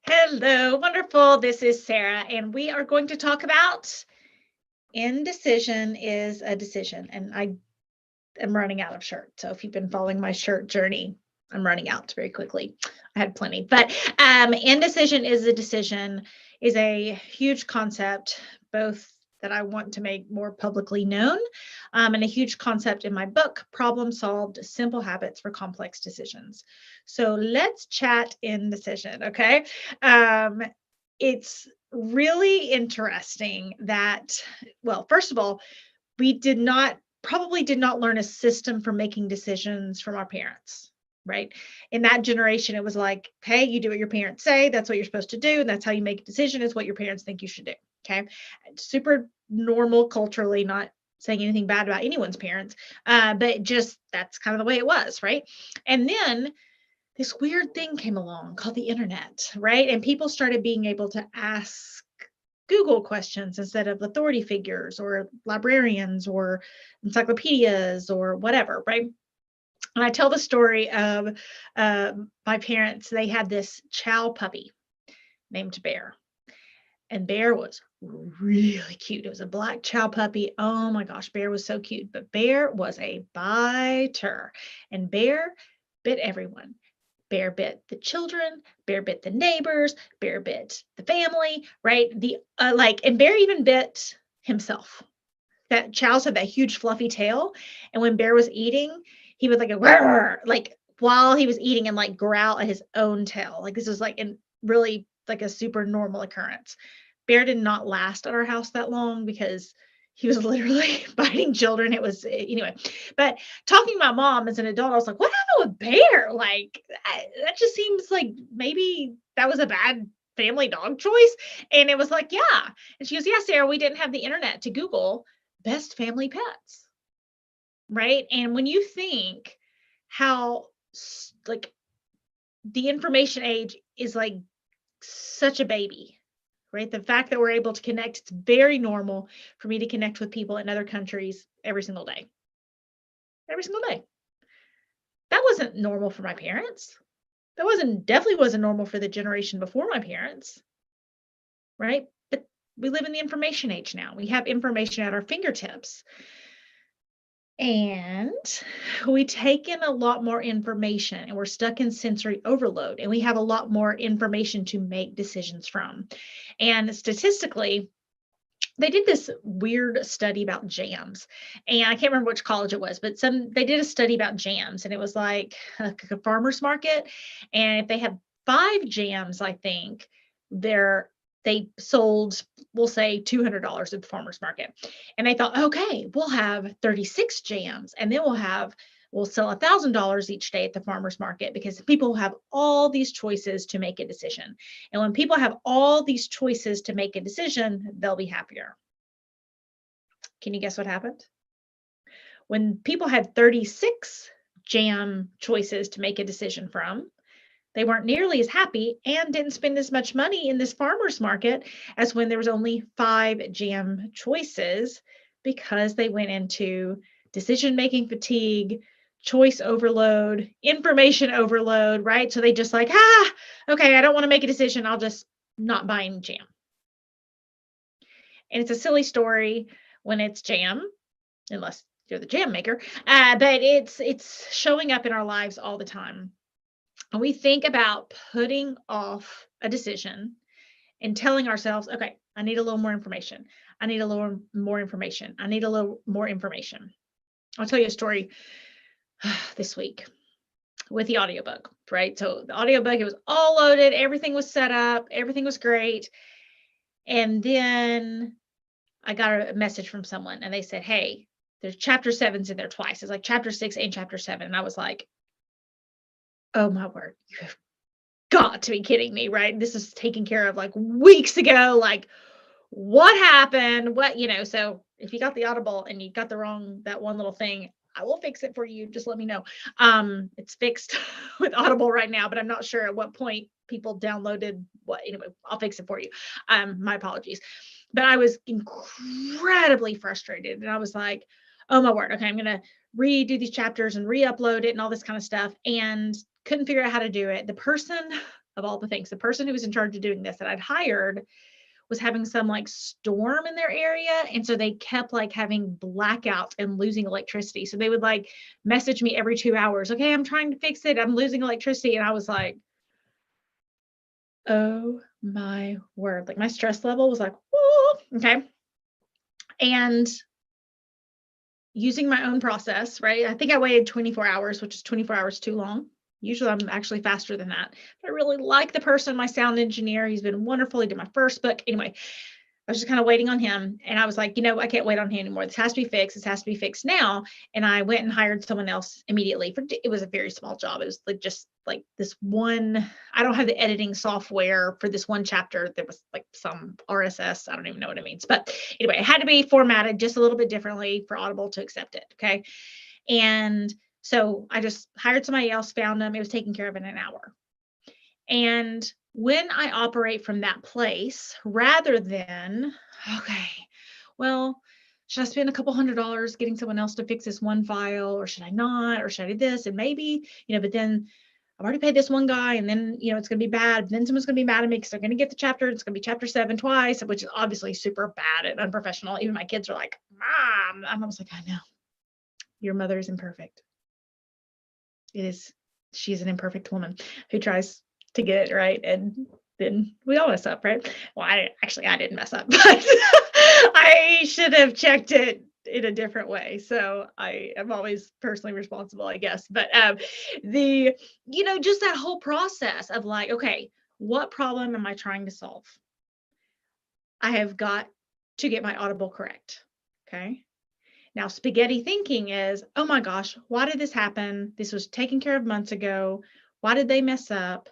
Hello, wonderful. This is Sarah, and we are going to talk about indecision is a decision. And I am running out of shirts. So if you've been following my shirt journey, I'm running out very quickly. I had plenty, but indecision is a decision is a huge concept, both that I want to make more publicly known, and a huge concept in my book, Problem Solved: Simple Habits for Complex Decisions. So let's chat indecision, okay? Um, it's really interesting that, well, first of all, we probably did not learn a system for making decisions from our parents, right? In that generation, it was like, hey, you do what your parents say, that's what you're supposed to do, and that's how you make a decision, is what your parents think you should do. Okay. Super normal culturally, not saying anything bad about anyone's parents, but just that's kind of the way it was, right? And then this weird thing came along called the internet, right? And people started being able to ask Google questions instead of authority figures or librarians or encyclopedias or whatever, right? And I tell the story of my parents. They had this chow puppy named Bear, and Bear was really cute. It was a black chow puppy. Oh my gosh, Bear was so cute. But Bear was a biter, and Bear bit everyone. Bear bit the children, Bear bit the neighbors, Bear bit the family, right? And Bear even bit himself. That Chow's had that huge fluffy tail, and when Bear was eating, he would like a like while he was eating and like growl at his own tail. Like this was like in really like a super normal occurrence. Bear did not last at our house that long because he was literally biting children. It was anyway. But talking about mom as an adult, I was like, what happened with Bear? Like that just seems like maybe that was a bad family dog choice. And it was like, yeah. And she goes, yeah, Sarah, we didn't have the internet to Google best family pets, right? And when you think how like the information age is like such a baby, right? The fact that we're able to connect, it's very normal for me to connect with people in other countries every single day. Every single day. That wasn't normal for my parents. That wasn't definitely wasn't normal for the generation before my parents, right? But we live in the information age now. We have information at our fingertips. And we take in a lot more information, and we're stuck in sensory overload, and we have a lot more information to make decisions from. And statistically, they did this weird study about jams, and I can't remember which college it was, but they did a study about jams, and it was like a farmer's market. And if they had 5 jams, I think they sold, we'll say $200 at the farmer's market. And they thought, okay, we'll have 36 jams, and then we'll sell $1,000 each day at the farmer's market, because people have all these choices to make a decision. And when people have all these choices to make a decision, they'll be happier. Can you guess what happened? When people had 36 jam choices to make a decision from, they weren't nearly as happy and didn't spend as much money in this farmer's market as when there was only 5 jam choices, because they went into decision-making fatigue, choice overload, information overload, right? So they just like, okay, I don't want to make a decision. I'll just not buying jam. And it's a silly story when it's jam, unless you're the jam maker, but it's showing up in our lives all the time. And we think about putting off a decision and telling ourselves, okay, I need a little more information. I need a little more information. I need a little more information. I'll tell you a story this week with the audiobook, right? So the audiobook, it was all loaded. Everything was set up. Everything was great. And then I got a message from someone, and they said, hey, there's chapter 7's in there twice. It's like chapter 6 and chapter 7. And I was like, oh my word, you have got to be kidding me, right? This is taken care of like weeks ago. Like, what happened? So if you got the Audible and you got that one little thing, I will fix it for you. Just let me know. It's fixed with Audible right now, but I'm not sure at what point people downloaded what. Anyway, I'll fix it for you. My apologies. But I was incredibly frustrated, and I was like, oh my word, okay, I'm going to redo these chapters and re-upload it and all this kind of stuff, and couldn't figure out how to do it. The person of all the things. The person who was in charge of doing this that I'd hired was having some like storm in their area. And so they kept like having blackouts and losing electricity. So they would like message me every 2 hours. Okay, I'm trying to fix it. I'm losing electricity. And I was like, oh my word. Like my stress level was like, whoa, okay. And using my own process, right? I think I waited 24 hours, which is 24 hours too long. Usually I'm actually faster than that. But I really like the person, my sound engineer. He's been wonderful. He did my first book. Anyway, I was just kind of waiting on him. And I was like, I can't wait on him anymore. This has to be fixed. This has to be fixed now. And I went and hired someone else immediately. It was a very small job. It was like just like this one, I don't have the editing software for this one chapter. There was like some RSS. I don't even know what it means. But anyway, it had to be formatted just a little bit differently for Audible to accept it. Okay. And so I just hired somebody else, found them. It was taken care of in an hour. And when I operate from that place, rather than, okay, well, should I spend a couple $100 getting someone else to fix this one file, or should I not, or should I do this? And maybe, but then I've already paid this one guy, and then, it's going to be bad. Then someone's going to be mad at me because they're going to get the chapter. It's going to be chapter 7 twice, which is obviously super bad and unprofessional. Even my kids are like, Mom. And I was like, I know. Your mother is imperfect. She's an imperfect woman who tries to get it right, and then we all mess up, right? Well, I didn't mess up, but I should have checked it in a different way. So I am always personally responsible, I guess. But just that whole process of like, okay, what problem am I trying to solve? I have got to get my Audible correct. Okay. Now, spaghetti thinking is, oh my gosh, why did this happen? This was taken care of months ago. Why did they mess up?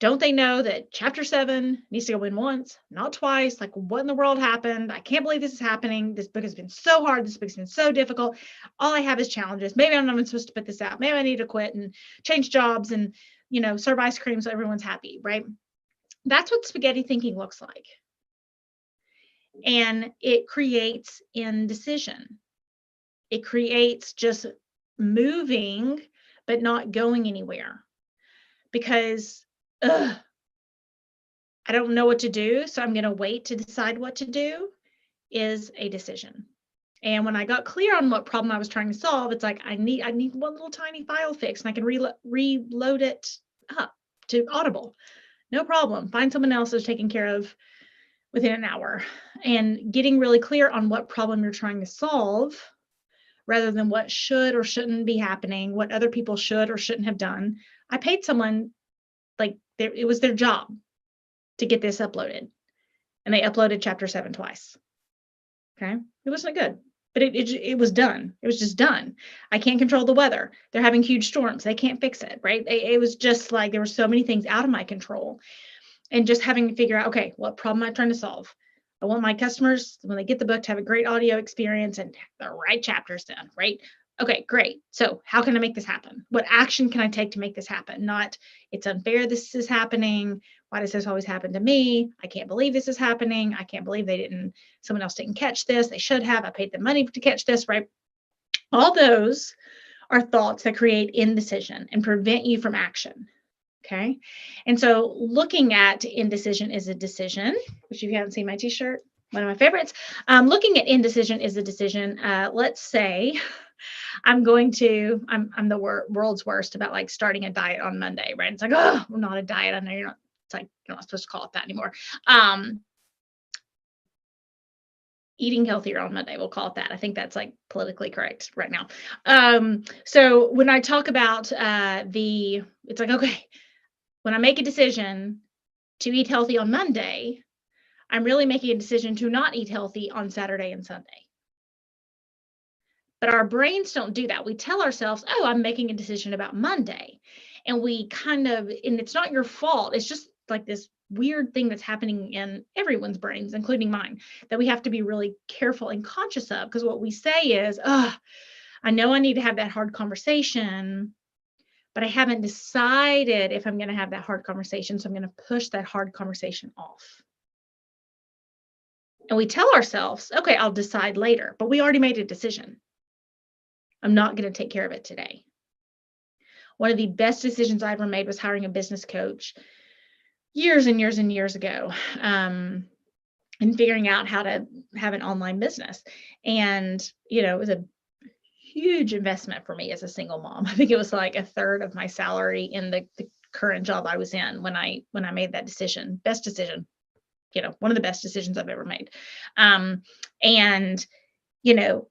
Don't they know that chapter 7 needs to go in once, not twice? Like, what in the world happened? I can't believe this is happening. This book has been so hard. This book's been so difficult. All I have is challenges. Maybe I'm not even supposed to put this out. Maybe I need to quit and change jobs and, serve ice cream so everyone's happy, right? That's what spaghetti thinking looks like. And it creates indecision. It creates just moving, but not going anywhere. Because I don't know what to do, so I'm going to wait to decide what to do is a decision. And when I got clear on what problem I was trying to solve, it's like, I need one little tiny file fix, and I can reload it up to Audible. No problem. Find someone else who's taken care of within an hour. And getting really clear on what problem you're trying to solve, rather than what should or shouldn't be happening, what other people should or shouldn't have done. I paid someone, like, it was their job to get this uploaded, and they uploaded chapter 7 twice. Okay. It wasn't good, but it was done. It was just done. I can't control the weather. They're having huge storms. They can't fix it. Right. It was just like, there were so many things out of my control, and just having to figure out, okay, what problem am I trying to solve? I want my customers, when they get the book, to have a great audio experience and the right chapters done, right? Okay, great. So how can I make this happen? What action can I take to make this happen? Not, it's unfair this is happening. Why does this always happen to me? I can't believe this is happening. I can't believe someone else didn't catch this. They should have. I paid them money to catch this, right? All those are thoughts that create indecision and prevent you from action. Okay. And so looking at indecision is a decision, which if you haven't seen my t-shirt, one of my favorites, looking at indecision is a decision. Let's say I'm the world's worst about like starting a diet on Monday, right? It's like, oh, we're not a diet. I know you're not supposed to call it that anymore. Eating healthier on Monday, we'll call it that. I think that's like politically correct right now. So when I talk about it's like, okay, when I make a decision to eat healthy on Monday, I'm really making a decision to not eat healthy on Saturday and Sunday. But our brains don't do that. We tell ourselves, oh, I'm making a decision about Monday. And and it's not your fault. It's just like this weird thing that's happening in everyone's brains, including mine, that we have to be really careful and conscious of. Because what we say is, I know I need to have that hard conversation, but I haven't decided if I'm going to have that hard conversation. So I'm going to push that hard conversation off. And we tell ourselves, okay, I'll decide later, but we already made a decision. I'm not going to take care of it today. One of the best decisions I ever made was hiring a business coach years and years and years ago, and figuring out how to have an online business. And, it was a huge investment for me as a single mom. I think it was like a third of my salary in the current job I was in when I made that decision. Best decision, one of the best decisions I've ever made. And, you know,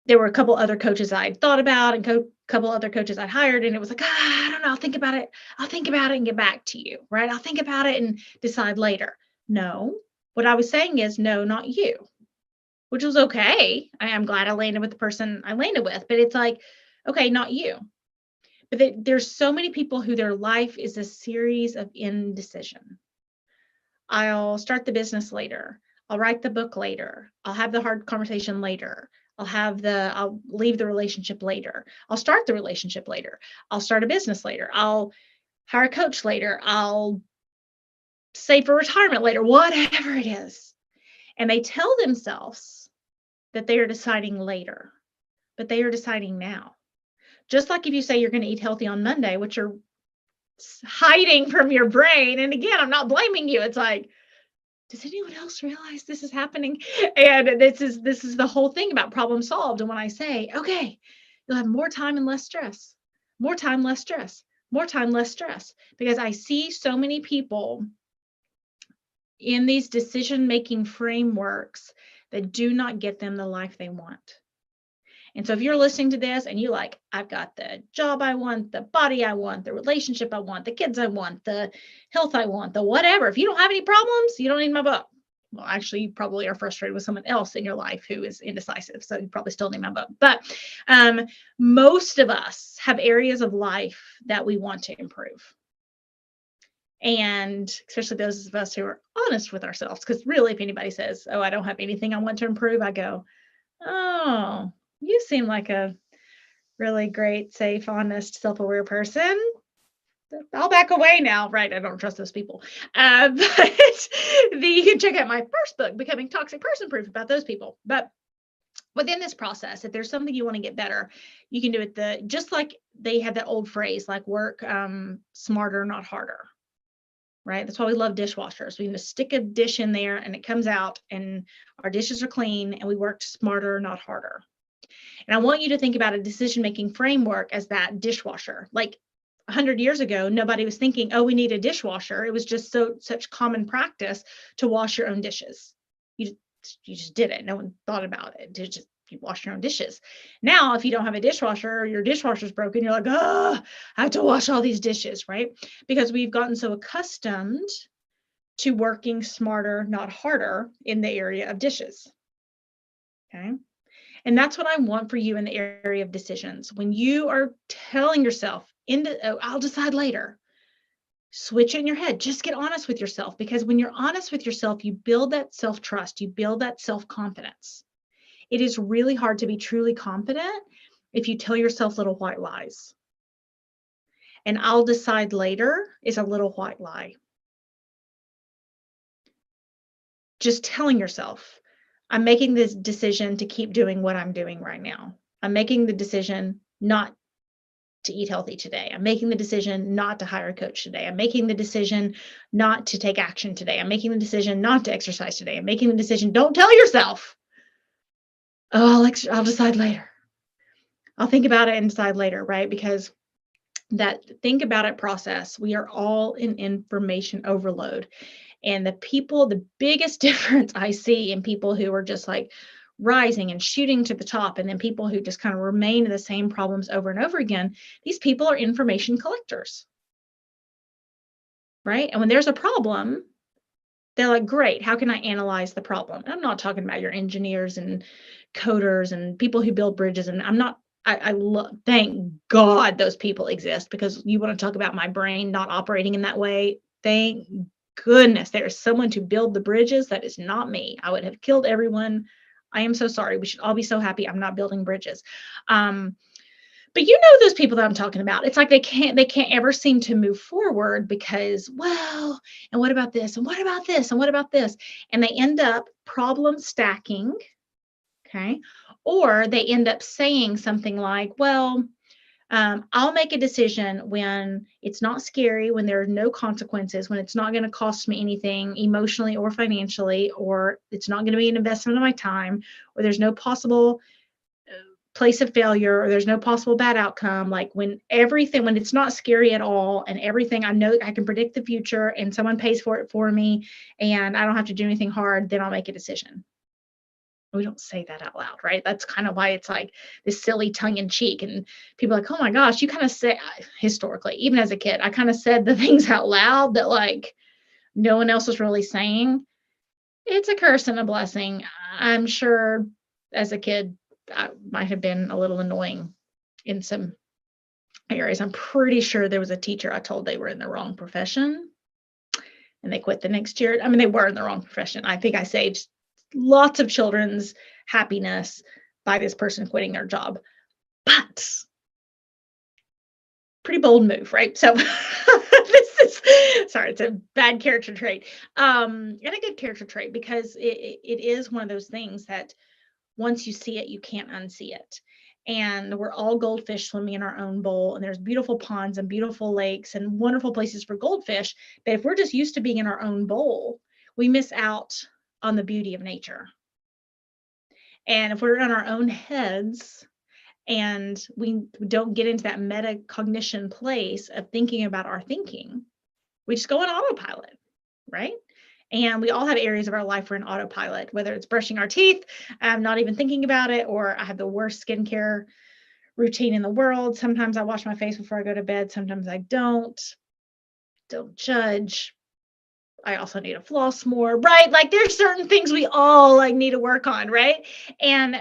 there were a couple other coaches I'd thought about and couple other coaches I'd hired. And it was like, I don't know, I'll think about it. I'll think about it and get back to you, right? I'll think about it and decide later. No, what I was saying is, no, not you, which was okay. I'm glad I landed with the person I landed with, but it's like, okay, not you. But there's so many people who their life is a series of indecision. I'll start the business later. I'll write the book later. I'll have the hard conversation later. I'll leave the relationship later. I'll start the relationship later. I'll start a business later. I'll hire a coach later. I'll save for retirement later, whatever it is. And they tell themselves that they are deciding later, but they are deciding now. Just like if you say you're going to eat healthy on Monday, which you're hiding from your brain. And again, I'm not blaming you. It's like, does anyone else realize this is happening? And this is the whole thing about problem solved. And when I say, okay, you'll have more time and less stress, more time, less stress, more time, less stress, because I see so many people in these decision-making frameworks that do not get them the life they want. And so if you're listening to this and you're like, I've got the job I want, the body I want, the relationship I want, the kids I want, the health I want, the whatever. If you don't have any problems, you don't need my book. Well, actually, you probably are frustrated with someone else in your life who is indecisive. So you probably still need my book. But most of us have areas of life that we want to improve. And especially those of us who are honest with ourselves, because really, if anybody says, oh, I don't have anything I want to improve, I go, oh, you seem like a really great, safe, honest, self-aware person. I'll back away now, right? I don't trust those people. But you can check out my first book, Becoming Toxic Person Proof, about those people. But within this process, if there's something you want to get better, you can do it just like they had that old phrase, like work smarter, not harder. Right? That's why we love dishwashers. We can just stick a dish in there and it comes out and our dishes are clean and we worked smarter, not harder. And I want you to think about a decision-making framework as that dishwasher. Like 100 years ago, nobody was thinking, oh, we need a dishwasher. It was just such common practice to wash your own dishes. You just did it. No one thought about it. You wash your own dishes. Now, if you don't have a dishwasher or your dishwasher's broken, you're like, oh, I have to wash all these dishes, right? Because we've gotten so accustomed to working smarter, not harder in the area of dishes. Okay. And that's what I want for you in the area of decisions. When you are telling yourself, I'll decide later, switch it in your head. Just get honest with yourself, because when you're honest with yourself, you build that self-trust, you build that self-confidence. It is really hard to be truly confident if you tell yourself little white lies. And I'll decide later is a little white lie. Just telling yourself, I'm making this decision to keep doing what I'm doing right now. I'm making the decision not to eat healthy today. I'm making the decision not to hire a coach today. I'm making the decision not to take action today. I'm making the decision not to exercise today. I'm making the decision. Don't tell yourself, oh, I'll decide later. I'll think about it and decide later, right? Because that think about it process, we are all in information overload. And the biggest difference I see in people who are just like rising and shooting to the top, and then people who just kind of remain in the same problems over and over again, these people are information collectors, right? And when there's a problem, they're like, great, how can I analyze the problem? And I'm not talking about your engineers and coders and people who build bridges. And thank God those people exist, because you want to talk about my brain not operating in that way. Thank goodness there is someone to build the bridges. That is not me. I would have killed everyone. I am so sorry. We should all be so happy I'm not building bridges. But you know those people that I'm talking about. It's like they can't ever seem to move forward because, well, and what about this? And what about this? And what about this? And they end up problem stacking. Okay. Or they end up saying something like, well, I'll make a decision when it's not scary, when there are no consequences, when it's not going to cost me anything emotionally or financially, or it's not going to be an investment of my time, or there's no possible place of failure, or there's no possible bad outcome. Like when it's not scary at all, and everything I know I can predict the future, and someone pays for it for me, and I don't have to do anything hard, then I'll make a decision. We don't say that out loud, right? That's kind of why it's like this silly tongue in cheek. And people are like, oh my gosh, you kind of say, historically, even as a kid, I kind of said the things out loud that like no one else was really saying. It's a curse and a blessing. I'm sure as a kid, I might have been a little annoying in some areas. I'm pretty sure there was a teacher I told they were in the wrong profession and they quit the next year. I mean, they were in the wrong profession. I think I saved lots of children's happiness by this person quitting their job. But pretty bold move, right? So this is, sorry, it's a bad character trait. And a good character trait, because it is one of those things that once you see it, you can't unsee it. And we're all goldfish swimming in our own bowl, and there's beautiful ponds and beautiful lakes and wonderful places for goldfish. But if we're just used to being in our own bowl, we miss out on the beauty of nature. And if we're in our own heads and we don't get into that metacognition place of thinking about our thinking, we just go on autopilot, right? And we all have areas of our life we're in autopilot, whether it's brushing our teeth, I'm not even thinking about it, or I have the worst skincare routine in the world. Sometimes I wash my face before I go to bed. Sometimes I don't. Don't judge. I also need to floss more, right? Like there's certain things we all like need to work on, right? And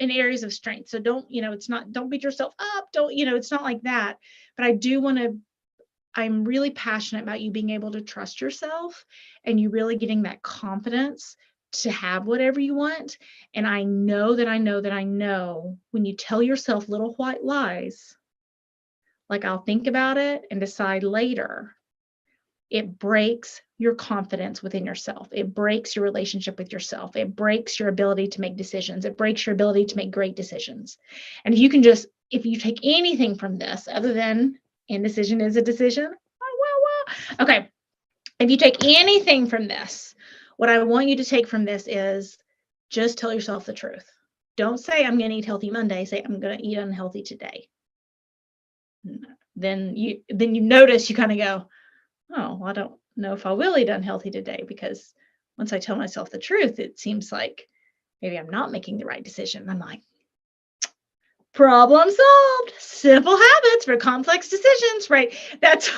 in areas of strength. So don't, it's not, don't beat yourself up. Don't, it's not like that. But I'm really passionate about you being able to trust yourself and you really getting that confidence to have whatever you want. And I know when you tell yourself little white lies, like I'll think about it and decide later, it breaks your confidence within yourself. It breaks your relationship with yourself. It breaks your ability to make decisions. It breaks your ability to make great decisions. And if you take anything from this other than indecision is a decision, okay. If you take anything from this, what I want you to take from this is just tell yourself the truth. Don't say I'm going to eat healthy Monday. Say I'm going to eat unhealthy today. Then you notice, you kind of go, oh, well, I don't know if I will eat unhealthy today, because once I tell myself the truth, it seems like maybe I'm not making the right decision. I'm like, problem solved. Simple habits for complex decisions, right? That's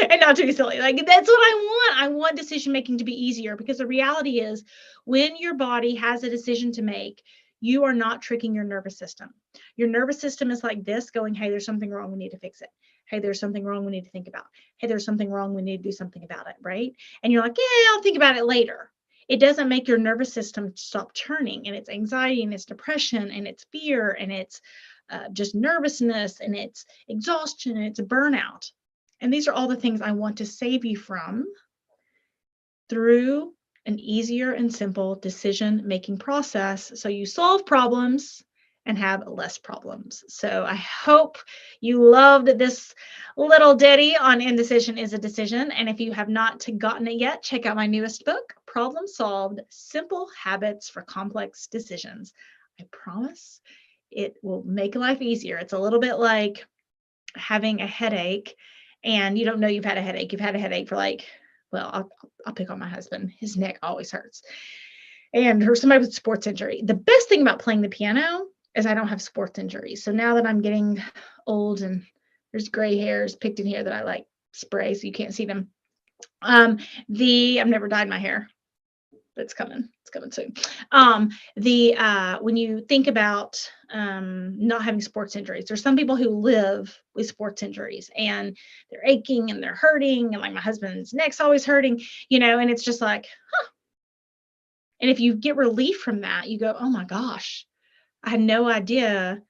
and not to be silly. Like that's what I want. I want decision making to be easier, because the reality is when your body has a decision to make, you are not tricking your nervous system. Your nervous system is like this going, hey, there's something wrong. We need to fix it. Hey, there's something wrong. We need to think about. Hey, there's something wrong. We need to do something about it, right? And you're like, yeah, I'll think about it later. It doesn't make your nervous system stop turning, and it's anxiety and it's depression and it's fear and it's just nervousness and it's exhaustion and it's a burnout. And these are all the things I want to save you from through an easier and simple decision-making process, so you solve problems and have less problems. So I hope you loved this little ditty on indecision is a decision. And if you have not gotten it yet, check out my newest book, Problem Solved: Simple Habits for Complex Decisions. I promise it will make life easier. It's a little bit like having a headache and you don't know you've had a headache. You've had a headache for I'll pick on my husband. His neck always hurts. And somebody with sports injury. The best thing about playing the piano is I don't have sports injuries. So now that I'm getting old and there's gray hairs picked in here that I like spray so you can't see them. I've never dyed my hair, but it's coming soon. When you think about not having sports injuries, there's some people who live with sports injuries and they're aching and they're hurting, and like my husband's neck's always hurting, and it's just like, and if you get relief from that, you go, oh my gosh, I had no idea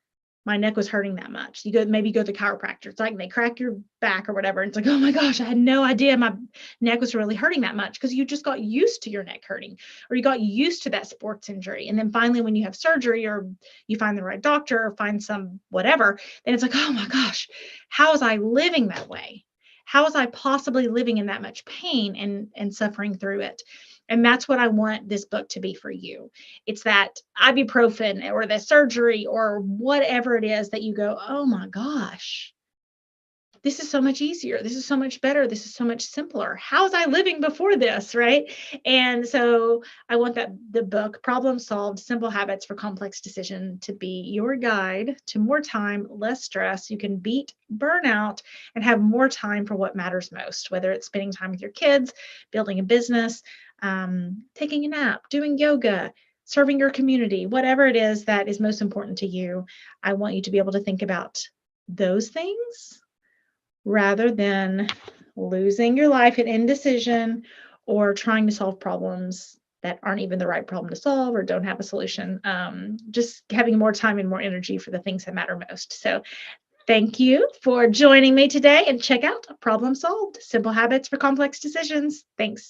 my neck was hurting that much. You maybe go to the chiropractor. It's like they crack your back or whatever. And it's like, oh my gosh, I had no idea my neck was really hurting that much, because you just got used to your neck hurting, or you got used to that sports injury. And then finally, when you have surgery, or you find the right doctor, or find some whatever, then it's like, oh my gosh, how was I living that way? How was I possibly living in that much pain and suffering through it? And that's what I want this book to be for you. It's that ibuprofen or the surgery or whatever it is that you go, oh my gosh, this is so much easier. This is so much better. This is so much simpler. How was I living before this? Right. And so I want that the book, Problem Solved: Simple Habits for Complex Decision, to be your guide to more time, less stress. You can beat burnout and have more time for what matters most, whether it's spending time with your kids, building a business, taking a nap, doing yoga, serving your community, whatever it is that is most important to you. I want you to be able to think about those things rather than losing your life in indecision or trying to solve problems that aren't even the right problem to solve or don't have a solution. Just having more time and more energy for the things that matter most. So thank you for joining me today, and check out Problem Solved: Simple Habits for Complex Decisions. Thanks.